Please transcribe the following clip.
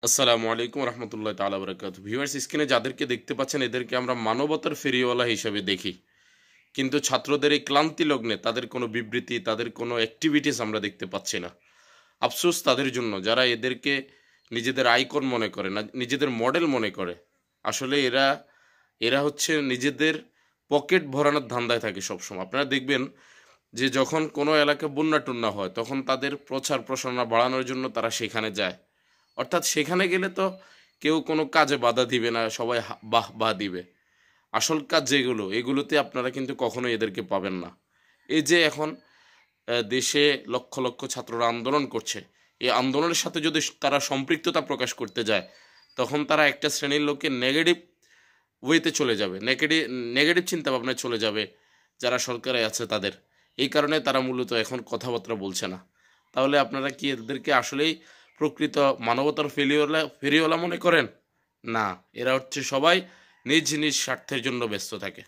আসসালামু আলাইকুম রহমতুল্লাহ তাআলা বারাকাতুহু। ভিউয়ার্স, স্ক্রিনে যাদেরকে দেখতে পাচ্ছেন এদেরকে আমরা মানবতার ফেরিওয়ালা হিসেবে দেখি, কিন্তু ছাত্রদের এই ক্লান্তি লগ্নে তাদের কোনো বিবৃতি, তাদের কোনো অ্যাক্টিভিটিস আমরা দেখতে পাচ্ছি না। আফসোস তাদের জন্য যারা এদেরকে নিজেদের আইকন মনে করে না, নিজেদের মডেল মনে করে। আসলে এরা এরা হচ্ছে নিজেদের পকেট ভরানোর ধান্দায় থাকে সবসময়। আপনারা দেখবেন যে যখন কোনো এলাকায় বন্যা টন্যা হয় তখন তাদের প্রচার প্রসারণা বাড়ানোর জন্য তারা সেখানে যায়। অর্থাৎ সেখানে গেলে তো কেউ কোনো কাজে বাধা দিবে না, সবাই বাহ দিবে। আসল কাজ যেগুলো এগুলোতে আপনারা কিন্তু কখনোই এদেরকে পাবেন না। এই যে এখন দেশে লক্ষ লক্ষ ছাত্ররা আন্দোলন করছে, এই আন্দোলনের সাথে যদি তারা সম্পৃক্ততা প্রকাশ করতে যায় তখন তারা একটা শ্রেণীর লোককে নেগেটিভ ওয়েতে চলে যাবে, নেগেটিভ চিন্তাভাবনায় চলে যাবে যারা সরকারে আছে তাদের। এই কারণে তারা মূলত এখন কথাবার্তা বলছে না। তাহলে আপনারা কি এদেরকে আসলেই প্রকৃত মানবতার ফেরিওয়ালা মনে করেন? না, এরা হচ্ছে সবাই নিজ নিজ স্বার্থের জন্য ব্যস্ত থাকে।